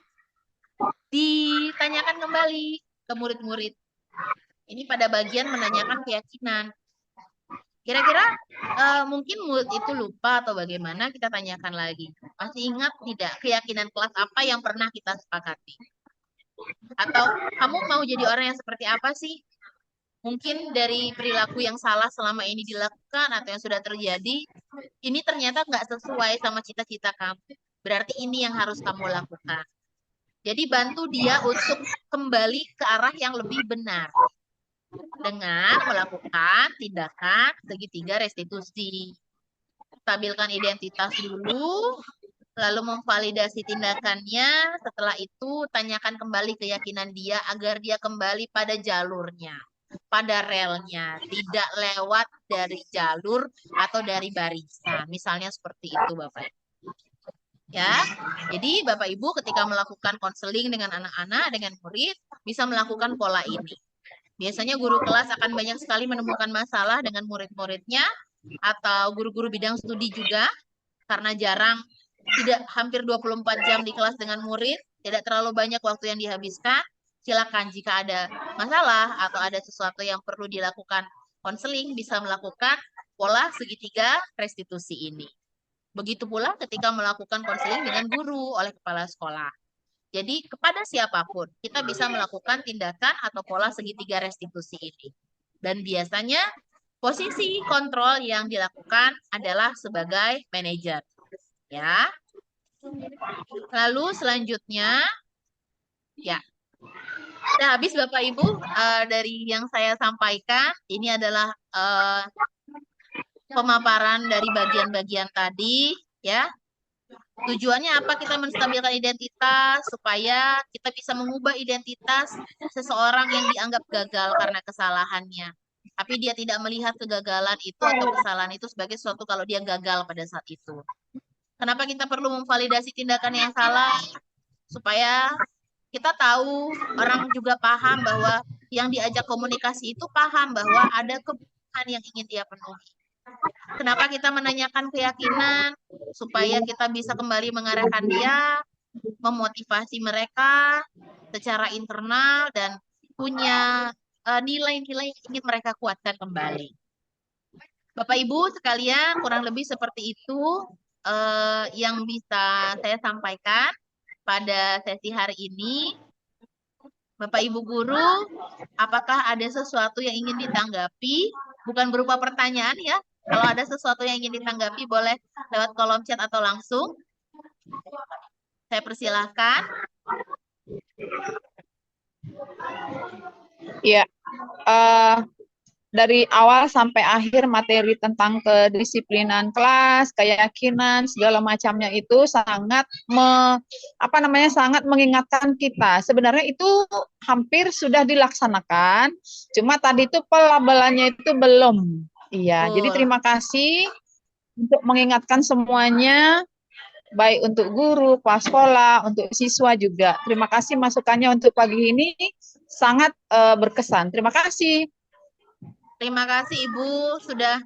ditanyakan kembali ke murid-murid. Ini pada bagian menanyakan keyakinan. Kira-kira mungkin murid itu lupa atau bagaimana, kita tanyakan lagi. Masih ingat tidak keyakinan kelas apa yang pernah kita sepakati? Atau kamu mau jadi orang yang seperti apa sih? Mungkin dari perilaku yang salah selama ini dilakukan atau yang sudah terjadi, ini ternyata nggak sesuai sama cita-cita kamu. Berarti ini yang harus kamu lakukan. Jadi bantu dia untuk kembali ke arah yang lebih benar dengan melakukan tindakan segitiga restitusi. Stabilkan identitas dulu, lalu memvalidasi tindakannya. Setelah itu tanyakan kembali keyakinan dia agar dia kembali pada jalurnya, pada relnya, tidak lewat dari jalur atau dari barisan. Misalnya seperti itu, Bapak. Ya, jadi Bapak Ibu ketika melakukan konseling dengan anak-anak, dengan murid, bisa melakukan pola ini. Biasanya guru kelas akan banyak sekali menemukan masalah dengan murid-muridnya atau guru-guru bidang studi juga, karena jarang, tidak hampir 24 jam di kelas dengan murid, tidak terlalu banyak waktu yang dihabiskan. Silakan jika ada masalah atau ada sesuatu yang perlu dilakukan konseling, bisa melakukan pola segitiga restitusi ini. Begitu pula ketika melakukan konseling dengan guru oleh kepala sekolah. Jadi kepada siapapun kita bisa melakukan tindakan atau pola segitiga restitusi ini. Dan biasanya posisi kontrol yang dilakukan adalah sebagai manajer. Ya. Lalu selanjutnya, ya. Sudah habis Bapak Ibu dari yang saya sampaikan. Ini adalah pemaparan dari bagian-bagian tadi, ya. Tujuannya apa kita menstabilkan identitas supaya kita bisa mengubah identitas seseorang yang dianggap gagal karena kesalahannya. Tapi dia tidak melihat kegagalan itu atau kesalahan itu sebagai sesuatu kalau dia gagal pada saat itu. Kenapa kita perlu memvalidasi tindakan yang salah? Supaya kita tahu, orang juga paham bahwa yang diajak komunikasi itu paham bahwa ada kebutuhan yang ingin dia penuhi. Kenapa kita menanyakan keyakinan? Supaya kita bisa kembali mengarahkan dia, memotivasi mereka secara internal dan punya nilai-nilai yang ingin mereka kuatkan kembali. Bapak Ibu sekalian, kurang lebih seperti itu yang bisa saya sampaikan pada sesi hari ini. Bapak Ibu guru, apakah ada sesuatu yang ingin ditanggapi? Bukan berupa pertanyaan ya. Kalau ada sesuatu yang ingin ditanggapi boleh lewat kolom chat atau langsung. Saya persilahkan. Ya, dari awal sampai akhir materi tentang kedisiplinan kelas, keyakinan, segala macamnya itu sangat sangat mengingatkan kita. Sebenarnya itu hampir sudah dilaksanakan, cuma tadi itu pelabelannya itu belum. Iya, jadi terima kasih untuk mengingatkan semuanya, baik untuk guru, kepala sekolah, untuk siswa juga. Terima kasih masukannya untuk pagi ini, sangat berkesan. Terima kasih. Terima kasih Ibu sudah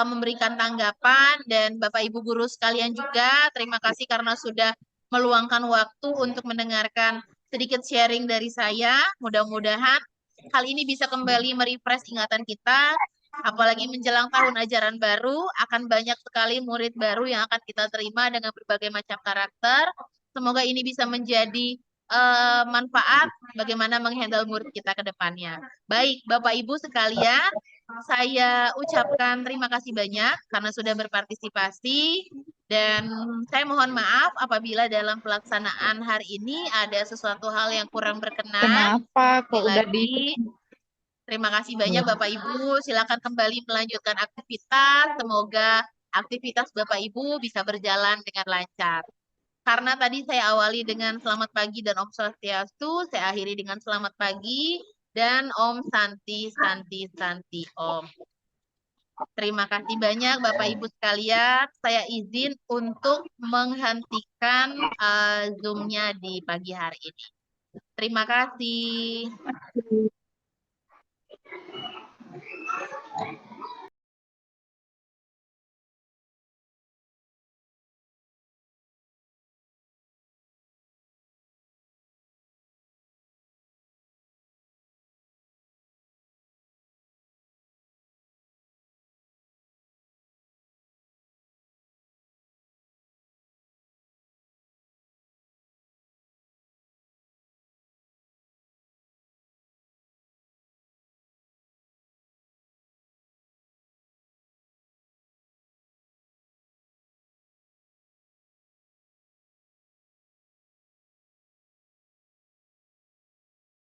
memberikan tanggapan, dan Bapak Ibu guru sekalian juga terima kasih karena sudah meluangkan waktu untuk mendengarkan sedikit sharing dari saya. Mudah-mudahan hal ini bisa kembali merefresh ingatan kita Apalagi menjelang tahun ajaran baru, akan banyak sekali murid baru yang akan kita terima dengan berbagai macam karakter. Semoga ini bisa menjadi manfaat bagaimana menghandle murid kita ke depannya. Baik, Bapak Ibu sekalian, saya ucapkan terima kasih banyak karena sudah berpartisipasi dan saya mohon maaf apabila dalam pelaksanaan hari ini ada sesuatu hal yang kurang berkenan. Kenapa kok Sekali udah lagi, terima kasih banyak Bapak Ibu. Silakan kembali melanjutkan aktivitas. Semoga aktivitas Bapak Ibu bisa berjalan dengan lancar. Karena tadi saya awali dengan selamat pagi dan Om Swastiastu, saya akhiri dengan selamat pagi dan Om Santi, Santi, Santi, Om. Terima kasih banyak Bapak Ibu sekalian. Saya izin untuk menghentikan Zoom-nya di pagi hari ini. Terima kasih.